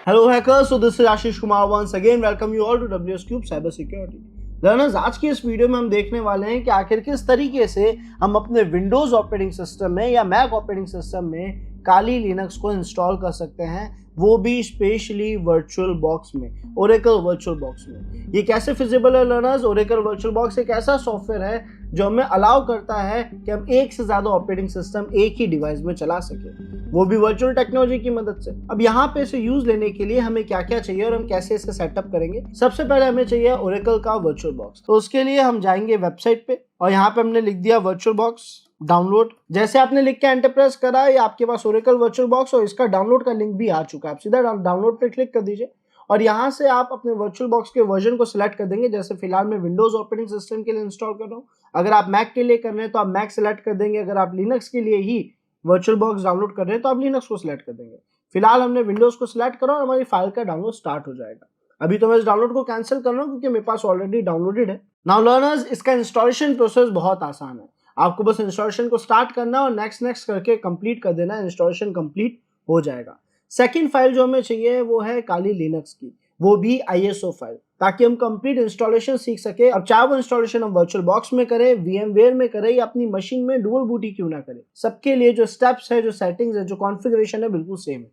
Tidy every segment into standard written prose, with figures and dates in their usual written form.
Hello hackers, so this is Ashish Kumar once again. Welcome you all to WS Cube Cyber Security. Learners, आज की इस video में हम देखने वाले हैं कि आखिर किस तरीके से हम अपने विंडोज ऑपरेटिंग सिस्टम में या मैक ऑपरेटिंग सिस्टम में काली लिनक्स को इंस्टॉल कर सकते हैं, वो भी स्पेशली वर्चुअल बॉक्स में, ओरेकल वर्चुअल बॉक्स में। ये कैसे फिजिबल है लर्नर्स? ओरेकल वर्चुअल बॉक्स एक ऐसा सॉफ्टवेयर है जो हमें अलाउ करता है कि हम एक से ज़्यादा ऑपरेटिंग सिस्टम एक ही डिवाइस में चला सके, वो भी वर्चुअल टेक्नोलॉजी की मदद से। अब यहाँ पे इसे यूज लेने के लिए हमें क्या क्या चाहिए और हम कैसे इसे सेटअप करेंगे। सबसे पहले हमें चाहिए ओरेकल का वर्चुअल बॉक्स। तो उसके लिए हम जाएंगे वेबसाइट पे और यहाँ पे हमने लिख दिया वर्चुअल बॉक्स डाउनलोड। जैसे आपने लिख के एंटर प्रेस करा, ये आपके पास ओरेकल वर्चुअल बॉक्स और इसका डाउनलोड का लिंक भी आ चुका है। आप सीधा डाउनलोड पे क्लिक कर दीजिए और यहाँ से आप अपने वर्चुअल बॉक्स के वर्जन को सिलेक्ट कर देंगे। जैसे फिलहाल मैं विंडोज ऑपरेटिंग सिस्टम के लिए इंस्टॉल कर रहा हूँ, अगर आप मैक के लिए कर रहे हैं तो आप मैक सिलेक्ट कर देंगे, अगर आप लिनक्स के लिए ही वर्चुअल बॉक्स डाउनलोड कर रहे हैं तो आप लिनक्स को सिलेक्ट कर देंगे। फिलहाल हमने विंडोज को सिलेक्ट करा और हमारी फाइल का डाउनलोड स्टार्ट हो जाएगा। अभी तो मैं इस डाउनलोड को कैंसिल कर रहा हूँ क्योंकि मेरे पास ऑलरेडी डाउनलोडेड है। नाउ लर्नर्स, इसका इंस्टॉलेशन प्रोसेस बहुत आसान है। आपको बस इंस्टॉलेशन को स्टार्ट करना और नेक्स्ट करके कंप्लीट कर देना, इंस्टॉलेशन कंप्लीट हो जाएगा। सेकंड फाइल जो हमें चाहिए वो है काली लिनक्स की, वो भी ISO फाइल, ताकि हम कंप्लीट इंस्टॉलेशन सीख सके। अब चाहे वो इंस्टॉलेशन हम वर्चुअल बॉक्स में करें, VMware में करें या अपनी मशीन में डुअल बूटी क्यों ना करें, सबके लिए जो स्टेप्स है, जो सेटिंग्स है, जो कॉन्फ़िगरेशन है, बिल्कुल सेम है।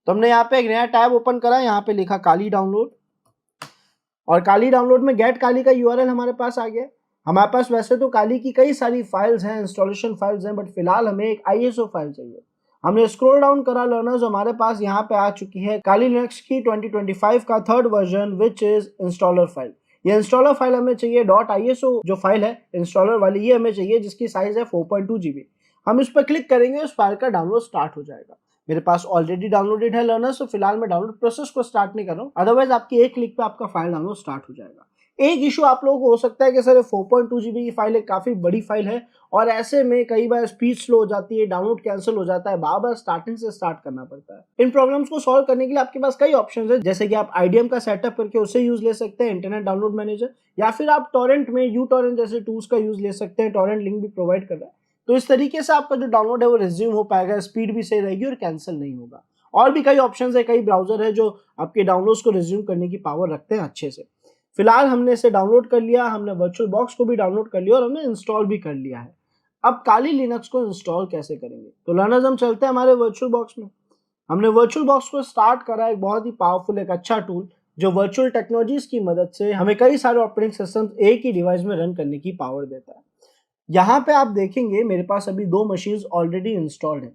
तो हमने यहाँ पे एक नया टैब ओपन करा, यहाँ पे लिखा काली डाउनलोड और काली डाउनलोड में गेट काली का URL हमारे पास आ गया। हमारे पास वैसे तो काली की कई सारी फाइल्स हैं, इंस्टॉलेशन फाइल्स हैं, बट फिलहाल हमें एक ISO फाइल चाहिए। हमने स्क्रॉल डाउन करा लर्नर्स, हमारे पास यहाँ पे आ चुकी है काली लिनक्स की 2025 का third version which is installer file. ये इंस्टॉलर फाइल हमें चाहिए, .iso जो फाइल है इंस्टॉलर वाली, ये हमें चाहिए, जिसकी साइज है 4.2 GB। हम इस पर क्लिक करेंगे, उस फाइल का डाउनलोड स्टार्ट हो जाएगा। मेरे पास ऑलरेडी डाउनलोडेड है लर्नर्स, तो फिलहाल मैं डाउनलोड प्रोसेस को स्टार्ट नहीं कर रहा हूँ, अदरवाइज आपकी एक क्लिक पे आपका फाइल डाउनलोड स्टार्ट हो जाएगा। एक इशू आप लोगों को हो सकता है कि सर 4.2 GB की फाइल है, काफी बड़ी फाइल है और ऐसे में कई बार स्पीड स्लो हो जाती है, डाउनलोड कैंसिल हो जाता है, बार बार स्टार्टिंग से स्टार्ट करना पड़ता है। इन प्रॉब्लम्स को सॉल्व करने के लिए आपके पास कई ऑप्शंस है, जैसे कि आप IDM का सेटअप करके उसे यूज ले सकते हैं, इंटरनेट डाउनलोड मैनेजर, या फिर आप टॉरेंट में uTorrent जैसे टूल्स का यूज ले सकते हैं। टॉरेंट लिंक भी प्रोवाइड कर रहा है, तो इस तरीके से आपका जो डाउनलोड है वो रिज्यूम हो पाएगा, स्पीड भी सही रहेगी और कैंसिल नहीं होगा। और भी कई ऑप्शंस है, कई ब्राउजर है जो आपके डाउनलोड्स को रिज्यूम करने की पावर रखते हैं अच्छे से। फिलहाल हमने इसे डाउनलोड कर लिया, हमने वर्चुअल बॉक्स को भी डाउनलोड कर लिया और हमने इंस्टॉल भी कर लिया है। अब काली लिनक्स को इंस्टॉल कैसे करेंगे? तो लर्नर्स, हम चलते हैं हमारे वर्चुअल बॉक्स में। हमने वर्चुअल बॉक्स को स्टार्ट करा, एक बहुत ही पावरफुल, एक अच्छा टूल जो वर्चुअल टेक्नोलॉजीज की मदद से हमें कई सारे ऑपरेटिंग सिस्टम एक ही डिवाइस में रन करने की पावर देता है। यहाँ पे आप देखेंगे मेरे पास अभी 2 मशीन्स ऑलरेडी इंस्टॉल्ड है,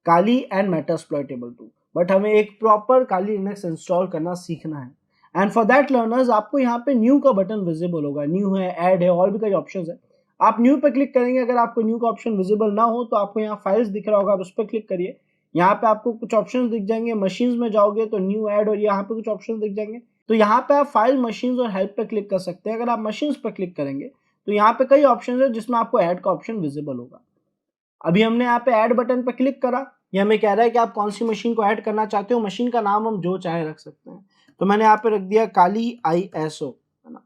काली एंड मेटास्प्लॉइटेबल 2, बट हमें एक प्रॉपर काली लिनक्स इंस्टॉल करना सीखना है। एंड फॉर दैट लर्नर्स, आपको यहाँ पे न्यू का बटन विजिबल होगा, न्यू है, ऐड है, और भी कई ऑप्शंस है। आप न्यू पे क्लिक करेंगे, अगर आपको न्यू का ऑप्शन विजिबल ना हो तो आपको यहाँ फाइल्स दिख रहा होगा, आप उस पर क्लिक करिए। यहाँ पे आपको कुछ ऑप्शंस दिख जाएंगे, मशीन्स में जाओगे तो न्यू, ऐड और यहाँ पे कुछ ऑप्शंस दिख जाएंगे। तो यहाँ पे आप फाइल, मशीन्स और हेल्प पे क्लिक कर सकते हैं। अगर आप मशीन्स पर क्लिक करेंगे तो यहाँ पे कई ऑप्शंस है जिसमें आपको ऐड का ऑप्शन विजिबल होगा। अभी हमने यहाँ पे ऐड बटन पे क्लिक करा, ये हमें कह रहा है कि आप कौन सी मशीन को ऐड करना चाहते हो। मशीन का नाम हम जो चाहे रख सकते हैं, तो मैंने यहाँ पे रख दिया काली ISO, है ना।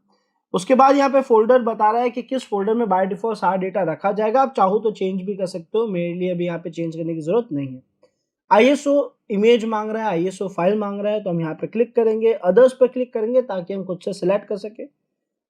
उसके बाद यहाँ पे फोल्डर बता रहा है कि किस फोल्डर में बाय डिफॉल्ट सारा डेटा रखा जाएगा। आप चाहो तो चेंज भी कर सकते हो, मेरे लिए अभी यहाँ पे चेंज करने की जरूरत नहीं है। ISO इमेज मांग रहा है, ISO फाइल मांग रहा है, तो हम यहाँ पे क्लिक करेंगे, अदर्स पे क्लिक करेंगे ताकि हम खुद से सिलेक्ट कर सके।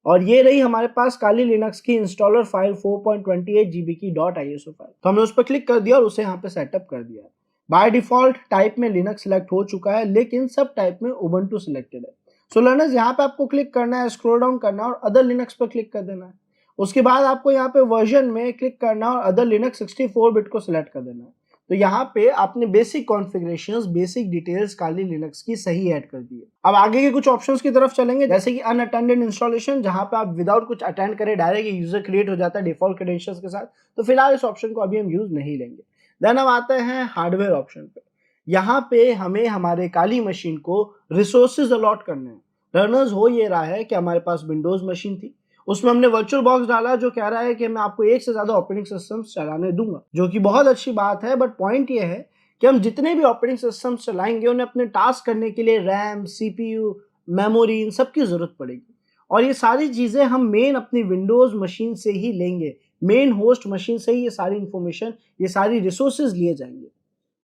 और ये रही हमारे पास काली लिनक्स की इंस्टॉलर फाइल 4.28 GB की .iso फाइल। तो हमने उस पर क्लिक कर दिया और उसे यहाँ पे सेटअप कर दिया है। बाय डिफॉल्ट टाइप में लिनक्स सिलेक्ट हो चुका है, लेकिन सब टाइप में उबंटू सिलेक्टेड है। सो लर्नर्स, यहाँ पे आपको क्लिक करना है, स्क्रॉल डाउन करना है और अदर लिनक्स पर क्लिक कर देना है। उसके बाद आपको यहाँ पे वर्जन में क्लिक करना है और अदर लिनक्स 64 बिट को सिलेक्ट कर देना है। तो यहाँ पे आपने बेसिक कॉन्फ़िगरेशंस, बेसिक डिटेल्स काली लिनक्स की सही ऐड कर दी है। अब आगे के कुछ ऑप्शंस की तरफ चलेंगे, जैसे कि अनअटेंडेड इंस्टॉलेशन, जहाँ पे आप विदाउट कुछ अटेंड करे डायरेक्ट यूजर क्रिएट हो जाता है डिफॉल्ट क्रेडेंशियल्स के साथ। तो फिलहाल इस ऑप्शन को अभी हम यूज नहीं लेंगे। देन हम आते हैं हार्डवेयर ऑप्शन पे। यहाँ पे हमें हमारे काली मशीन को रिसोर्सेज अलॉट करने हैं। लर्नर्स, हो ये रहा है कि हमारे पास विंडोज मशीन थी, उसमें हमने वर्चुअल बॉक्स डाला जो कह रहा है कि मैं आपको एक से ज्यादा ऑपरेटिंग सिस्टम्स चलाने दूंगा, जो कि बहुत अच्छी बात है। बट पॉइंट ये है कि हम जितने भी ऑपरेटिंग सिस्टम्स चलाएंगे उन्हें अपने टास्क करने के लिए रैम, CPU, मेमोरी, इन सब की जरूरत पड़ेगी। और ये सारी चीजें हम मेन अपनी विंडोज मशीन से ही लेंगे, मेन होस्ट मशीन से ही ये सारी इंफॉर्मेशन, ये सारी रिसोर्सेज लिए जाएंगे।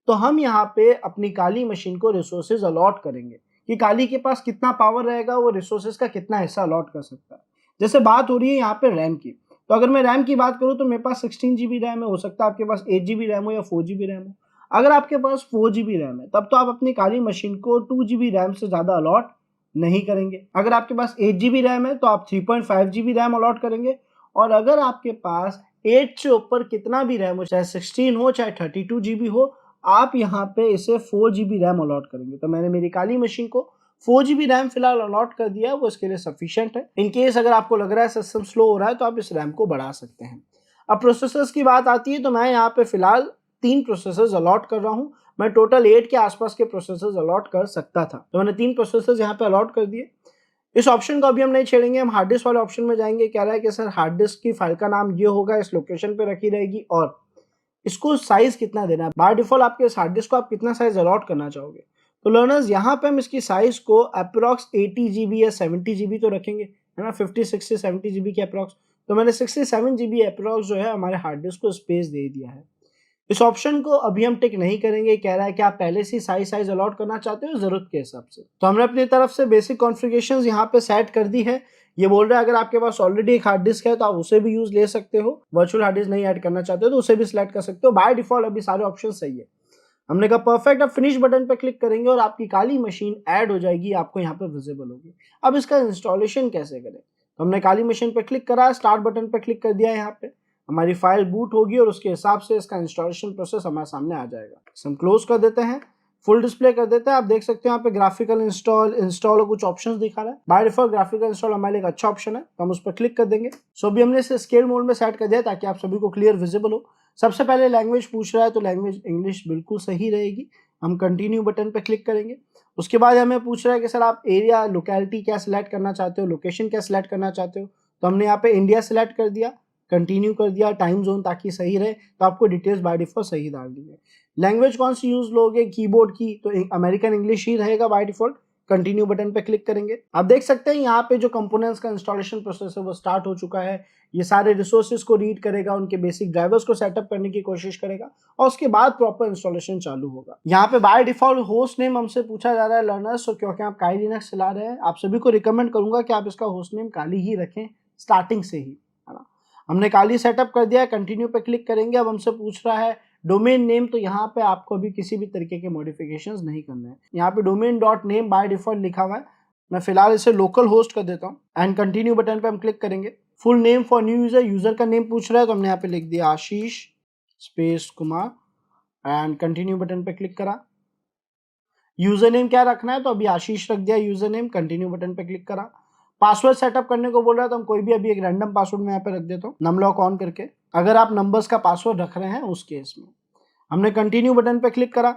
तो हम यहाँ पे अपनी काली मशीन को रिसोर्सेज अलॉट करेंगे। कि काली के पास कितना पावर रहेगा, वो रिसोर्सेज का कितना हिस्सा अलॉट कर सकता है। जैसे बात हो रही है यहाँ पे रैम की, तो अगर मैं रैम की बात करूँ तो मेरे पास 16 GB रैम है, हो सकता है आपके पास 8 GB रैम हो या 4 GB रैम हो। अगर आपके पास 4 GB रैम है तब तो आप अपनी काली मशीन को 2 GB रैम से ज़्यादा अलॉट नहीं करेंगे। अगर आपके पास 8 GB रैम है तो आप 3.5 GB रैम अलॉट करेंगे, और अगर आपके पास 8 से ऊपर कितना भी रैम हो, चाहे 16 हो चाहे 32 GB हो, आप यहाँ पे इसे 4 GB रैम अलॉट करेंगे। तो मैंने मेरी काली मशीन को 4 GB रैम फिलहाल अलॉट कर दिया है, वो इसके लिए सफिशिएंट है। इन केस अगर आपको लग रहा है सिस्टम स्लो हो रहा है तो आप इस रैम को बढ़ा सकते हैं। अब प्रोसेसर्स की बात आती है तो मैं यहाँ पे फिलहाल 3 प्रोसेसर्स अलॉट कर रहा हूँ। मैं टोटल 8 के आसपास के प्रोसेसर्स अलॉट कर सकता था, तो मैंने 3 प्रोसेसर्स यहाँ पे अलॉट कर दिए। इस ऑप्शन को अभी हम नहीं छेड़ेंगे, हम हार्ड डिस्क वाले ऑप्शन में जाएंगे। कह रहा है कि सर हार्ड डिस्क की फाइल का नाम ये होगा, इस लोकेशन पे रखी रहेगी, और इसको साइज कितना देना है। बाय डिफॉल्ट आपके इस हार्ड डिस्क को आप कितना साइज अलॉट करना चाहोगे। तो लर्नर्स यहाँ पे हम इसकी साइज को अप्रोक्स 80 GB या 70 GB तो रखेंगे, है ना, 50, 60, 70 GB के अप्रोक्स। तो मैंने 67 GB अप्रोक्स जो है हमारे हार्ड डिस्क को स्पेस दे दिया है। इस ऑप्शन को अभी हम टिक नहीं करेंगे। कह रहा है कि आप पहले से साइज अलॉट करना चाहते हो जरूरत के हिसाब से। तो हमने अपनी तरफ से बेसिक कॉन्फ़िगरेशंस यहाँ पे सेट कर दी है। ये बोल रहा है अगर आपके पास ऑलरेडी एक हार्ड डिस्क है तो आप उसे भी यूज ले सकते हो, वर्चुअल हार्ड डिस्क नहीं ऐड करना चाहते हो तो उसे भी सिलेक्ट कर सकते हो। बाय डिफॉल्ट अभी सारे ऑप्शन सही है। हमने कहा परफेक्ट। अब फिनिश बटन पे क्लिक करेंगे और आपकी काली मशीन ऐड हो जाएगी, आपको यहाँ पे विजिबल होगी। अब इसका इंस्टॉलेशन कैसे करें, तो हमने काली मशीन पे क्लिक करा, स्टार्ट बटन पे क्लिक कर दिया। यहाँ पे हमारी फाइल बूट होगी और उसके हिसाब से इसका इंस्टॉलेशन प्रोसेस हमारे सामने आ जाएगा। हम क्लोज कर देते हैं, फुल डिस्प्ले कर देते हैं। आप देख सकते हैं यहाँ पे ग्राफिकल इंस्टॉल और कुछ ऑप्शंस दिखा रहा है। बाय डिफॉल्ट ग्राफिकल इंस्टॉल हमारे लिए एक अच्छा ऑप्शन है, तो हम उस पर क्लिक कर देंगे। सो अभी हमने इसे स्केल मोड में सेट कर दिया ताकि आप सभी को क्लियर विजिबल हो। सबसे पहले लैंग्वेज पूछ रहा है, तो लैंग्वेज इंग्लिश बिल्कुल सही रहेगी। हम कंटिन्यू बटन पे क्लिक करेंगे। उसके बाद हमें पूछ रहा है कि सर आप एरिया लोकेलिटी क्या सिलेक्ट करना चाहते हो, लोकेशन क्या सिलेक्ट करना चाहते हो। तो हमने यहाँ पे इंडिया सिलेक्ट कर दिया, कंटिन्यू कर दिया, टाइम जोन ताकि सही रहे, तो आपको डिटेल्स बाय डिफॉल्ट सही डाल दी है। लैंग्वेज कौन सी यूज लोगे कीबोर्ड की, तो अमेरिकन इंग्लिश ही रहेगा बाय डिफॉल्ट। कंटिन्यू बटन पे क्लिक करेंगे। आप देख सकते हैं यहाँ पे जो कंपोनेंट्स का इंस्टॉलेशन प्रोसेस है वो स्टार्ट हो चुका है। ये सारे रिसोर्सेज को रीड करेगा, उनके बेसिक ड्राइवर्स को सेटअप करने की कोशिश करेगा और उसके बाद प्रॉपर इंस्टॉलेशन चालू होगा। यहाँ पे बाय डिफॉल्ट होस्ट नेम हमसे पूछा जा रहा है लर्नर्स, तो क्योंकि आप काली लिनक्स चला रहे हैं आप सभी को रिकमेंड करूंगा कि आप इसका होस्ट नेम काली ही रखें स्टार्टिंग से ही, है ना। हमने काली सेटअप कर दिया है, कंटिन्यू पे क्लिक करेंगे। अब हमसे पूछ रहा है डोमेन नेम, तो यहाँ पे आपको अभी किसी भी तरीके के मॉडिफिकेशंस नहीं करने हैं। यहाँ पे domain dot name by default लिखा हुआ है, मैं फिलहाल इसे लोकल होस्ट कर देता हूँ एंड कंटिन्यू बटन पे हम क्लिक करेंगे। Full name for new user, user का नेम पूछ रहा है तो हमने यहाँ पे लिख दिया Ashish space Kumar and continue button पे क्लिक करा। यूजर नेम क्या रखना है, तो अभी आशीष रख दिया यूजर नेम, कंटिन्यू बटन पे क्लिक करा। पासवर्ड सेटअप करने को बोल रहा है तो हम कोई भी अभी एक रैंडम पासवर्ड में यहाँ पे रख देता हूँ, नमलॉक ऑन करके, अगर आप नंबर्स का पासवर्ड रख रहे हैं उस केस में। हमने कंटिन्यू बटन पे क्लिक करा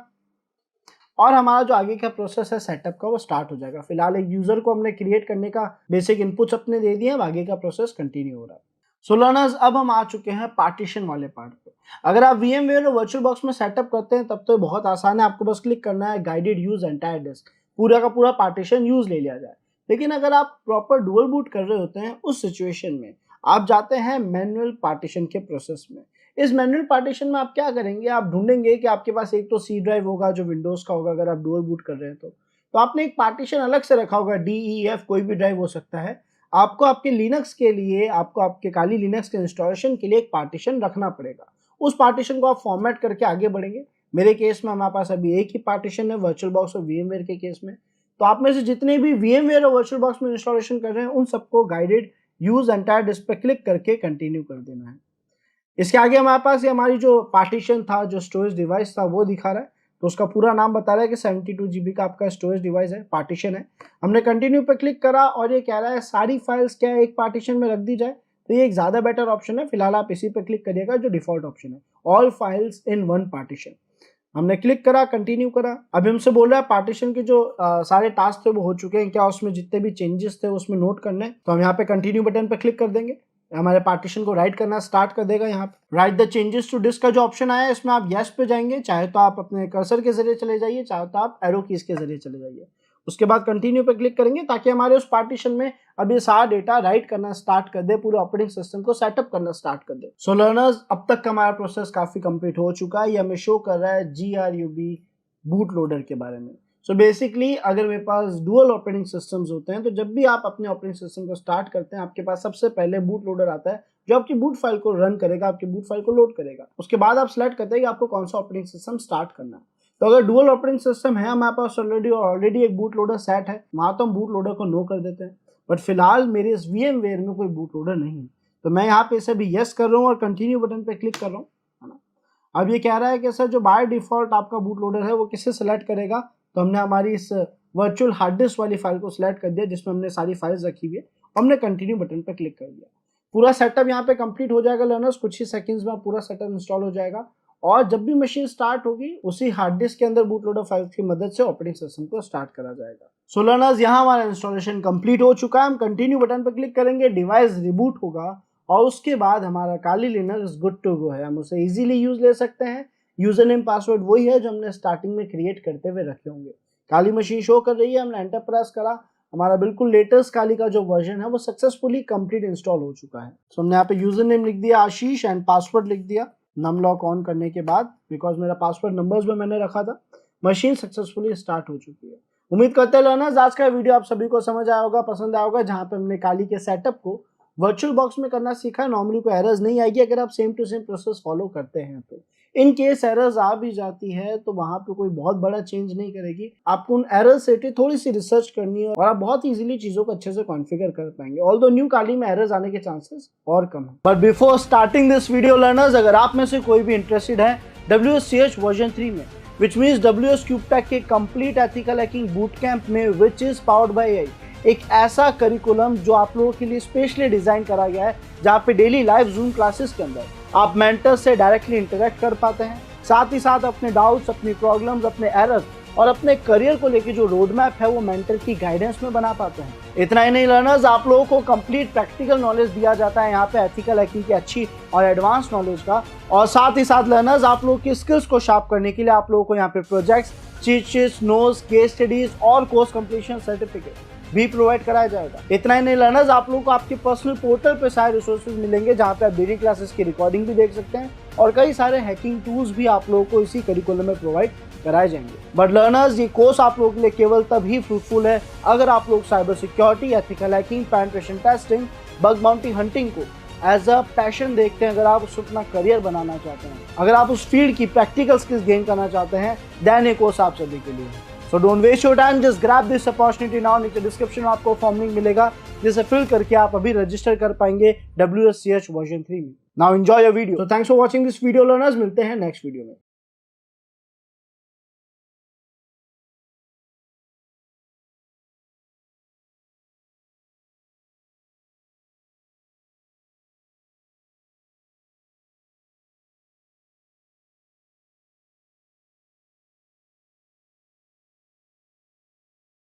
और हमारा जो आगे का प्रोसेस है सेटअप का वो स्टार्ट हो जाएगा। फिलहाल एक यूजर को हमने क्रिएट करने का बेसिक इनपुट्स अपने दे दिए, अब आगे का प्रोसेस कंटिन्यू हो रहा है। सो लर्नर्स अब हम आ चुके हैं पार्टीशन वाले पार्ट पे। अगर आप VMware और वर्चुअल बॉक्स में सेटअप करते हैं तब तो बहुत आसान है, आपको बस क्लिक करना है गाइडेड यूज एंटायर डिस्क, पूरा का पूरा पार्टीशन यूज ले लिया जाए। लेकिन अगर आप प्रॉपर डुअल बूट कर रहे होते हैं उस सिचुएशन में आप जाते हैं मैनुअल पार्टीशन के प्रोसेस में। इस मैनुअल पार्टीशन में आप क्या करेंगे, आप ढूंढेंगे कि आपके पास एक तो सी ड्राइव होगा जो विंडोज का होगा अगर आप डुअल बूट कर रहे हैं तो आपने एक पार्टीशन अलग से रखा होगा, DEF कोई भी ड्राइव हो सकता है। आपको आपके लिनक्स के लिए, आपको आपके काली लिनक्स के इंस्टॉलेशन के लिए एक पार्टीशन रखना पड़ेगा। उस पार्टीशन को आप फॉर्मेट करके आगे बढ़ेंगे। मेरे केस में हमारे पास अभी एक ही पार्टीशन है वर्चुअल बॉक्स और VMware के केस में। तो आप में से जितने भी VMware और वर्चुअल बॉक्स में इंस्टॉलेशन कर रहे हैं उन सबको गाइडेड यूज एंटायर डिस्क पे क्लिक करके कंटिन्यू कर देना है। इसके आगे हमारे पास ये हमारी जो पार्टीशन था, जो स्टोरेज डिवाइस था वो दिखा रहा है, तो उसका पूरा नाम बता रहा है कि 72 GB का आपका स्टोरेज डिवाइस है, पार्टीशन है। हमने कंटिन्यू पे क्लिक करा और ये कह रहा है सारी फाइल्स क्या है एक पार्टीशन में रख दी जाए, तो ये एक ज़्यादा बेटर ऑप्शन है। फिलहाल आप इसी पे क्लिक करिएगा जो डिफॉल्ट ऑप्शन है, all files in one partition. हमने क्लिक करा, कंटिन्यू करा। अभी हमसे बोल रहा है पार्टीशन के जो सारे टास्क थे वो हो चुके हैं क्या, उसमें जितने भी चेंजेस थे उसमें नोट करने हैं। तो हम यहाँ पे कंटिन्यू बटन पे क्लिक कर देंगे, हमारे पार्टीशन को राइट करना स्टार्ट कर देगा। यहाँ पे write the changes to disk का जो ऑप्शन आया है इसमें आप यस पे जाएंगे, चाहे तो आप अपने कर्सर के जरिए चले जाइए, चाहे तो आप एरो कीज के जरिए चले जाइए। उसके बाद कंटिन्यू पे क्लिक करेंगे ताकि हमारे उस पार्टीशन में अब ये सारा डेटा राइट करना स्टार्ट कर दे, पूरे ऑपरेटिंग सिस्टम को सेटअप करना स्टार्ट कर दे। सो लर्नर्स अब तक का हमारा प्रोसेस काफी कंप्लीट हो चुका है। ये हमें शो कर रहा है GRUB बूट लोडर के बारे में। सो बेसिकली अगर मेरे पास डुअल ऑपरेटिंग सिस्टम्स होते हैं तो जब भी आप अपने ऑपरेटिंग सिस्टम को स्टार्ट करते हैं आपके पास सबसे पहले बूट लोडर आता है जो आपकी बूट फाइल को रन करेगा, आपकी बूट फाइल को लोड करेगा। उसके बाद आप सेलेक्ट करते हैं कि आपको कौन सा ऑपरेटिंग सिस्टम स्टार्ट करना है। तो अगर डुअल ऑपरेटिंग सिस्टम है हमारे पास ऑलरेडी एक बूट लोडर सेट है, वहां तो हम बूट लोडर को नो कर देते हैं। बट फिलहाल मेरे इस VMware में कोई बूट लोडर नहीं है, तो मैं यहाँ पे इसे भी यस कर रहा हूँ और कंटिन्यू बटन पे क्लिक कर रहा हूँ, है ना। अब ये कह रहा है कि सर जो बाय डिफॉल्ट आपका बूट लोडर है वो किसे सिलेक्ट करेगा, तो हमने हमारी इस वर्चुअल हार्ड डिस्क वाली फाइल को सिलेक्ट कर दिया जिसमें हमने सारी फाइल्स रखी हुई है। हमने कंटिन्यू बटन पर क्लिक कर दिया। पूरा सेटअप यहाँ पे कंप्लीट हो जाएगा लर्नर्स, कुछ ही सेकंड्स में पूरा सेटअप इंस्टॉल हो जाएगा और जब भी मशीन स्टार्ट होगी उसी हार्ड डिस्क के अंदर बूट लोडर फाइल्स की मदद से ऑपरेटिंग सिस्टम को स्टार्ट करा जाएगा। सो लर्नर्स यहाँ हमारा इंस्टॉलेशन कंप्लीट हो चुका है। हम कंटिन्यू बटन पर क्लिक करेंगे, डिवाइस रिबूट होगा और उसके बाद हमारा काली लिनक्स गुड टू गो है। हम उसे इजीली यूज ले सकते हैं। यूजर नेम पासवर्ड वही है जो हमने स्टार्टिंग में क्रिएट करते हुए रखे होंगे। काली मशीन शो कर रही है, हमने एंटर प्रेस करा, हमारा बिल्कुल लेटेस्ट काली का जो वर्जन है वो सक्सेसफुली कंप्लीट इंस्टॉल हो चुका है। तो हमने यहाँ पे यूजर नेम लिख दिया आशीष एंड पासवर्ड लिख दिया नम लॉक ऑन करने के बाद, बिकॉज मेरा पासवर्ड नंबर्स में मैंने रखा था। मशीन सक्सेसफुली स्टार्ट हो चुकी है। उम्मीद करते हैं लर्नर्स आज का वीडियो आप सभी को समझ आया होगा, पसंद आया होगा, जहाँ पे हमने काली के सेटअप को वर्चुअल बॉक्स में करना सीखा है। नॉर्मली कोई एरर्स नहीं आएगी अगर आप same to same process follow करते हैं तो। इन केस एरर्स आ भी जाती है तो वहां पे कोई बहुत बड़ा चेंज नहीं करेगी, आपको उन एरर्स से थोड़ी सी रिसर्च करनी है और आप बहुत इजीली चीजों को अच्छे से कॉन्फ़िगर कर पाएंगे। ऑल्दो न्यू काली में एरर्स आने के चांसेस और कम है। But before starting this video learners, अगर आप में से कोई भी इंटरेस्टेड है WSCH वर्जन 3 में, विच मीन्स WS CubeTech के complete ethical hacking boot camp में, which is powered by AI, एक ऐसा करिकुलम जो आप लोगों के लिए स्पेशली डिजाइन करा गया है जहाँ पे डेली लाइव जूम क्लासेस के अंदर आप मेंटर से डायरेक्टली इंटरेक्ट कर पाते हैं, साथ ही साथ अपने डाउट्स, अपनी प्रॉब्लम्स, अपने एरर्स और अपने करियर को लेके जो रोड मैप है वो मेंटर की गाइडेंस में बना पाते हैं। इतना ही नहीं लर्नर्स, आप लोगों को कंप्लीट प्रैक्टिकल नॉलेज दिया जाता है यहाँ पे एथिकल हैकिंग की अच्छी और एडवांस नॉलेज का, और साथ ही साथ लर्नर्स आप लोगों की स्किल्स को शार्प करने के लिए आप लोगों को यहाँ पे projects, cheat sheets, notes, case studies और कोर्स कंप्लीशन सर्टिफिकेट भी प्रोवाइड कराया जाएगा। इतना ही नहीं लर्नर्स, आप लोगों को आपके पर्सनल पोर्टल पे सारे रिसोर्सेज मिलेंगे जहाँ पे आप डेली क्लासेस की रिकॉर्डिंग भी देख सकते हैं और कई सारे हैकिंग टूल्स भी आप लोगों को इसी करिकुलम में प्रोवाइड कराए जाएंगे। बट लर्नर्स, ये कोर्स आप लोगों के लिए केवल तभी फ्रूटफुल है अगर आप लोग cyber security, ethical hacking, penetration testing, bug bounty hunting को एज अ पैशन देखते हैं। अगर आप उसको अपना करियर बनाना चाहते हैं, अगर आप उस फील्ड की प्रैक्टिकल स्किल्स गेन करना चाहते हैं, देन ये कोर्स आप सभी के लिए है। So don't waste your time, just grab this opportunity now। नीचे डिस्क्रिप्शन में आपको फॉर्म लिंक मिलेगा जिसे फिल करके आप अभी रजिस्टर कर पाएंगे WSCH वर्जन 3 में। Now enjoy your video। So thanks for watching this video learners, मिलते हैं नेक्स्ट वीडियो में।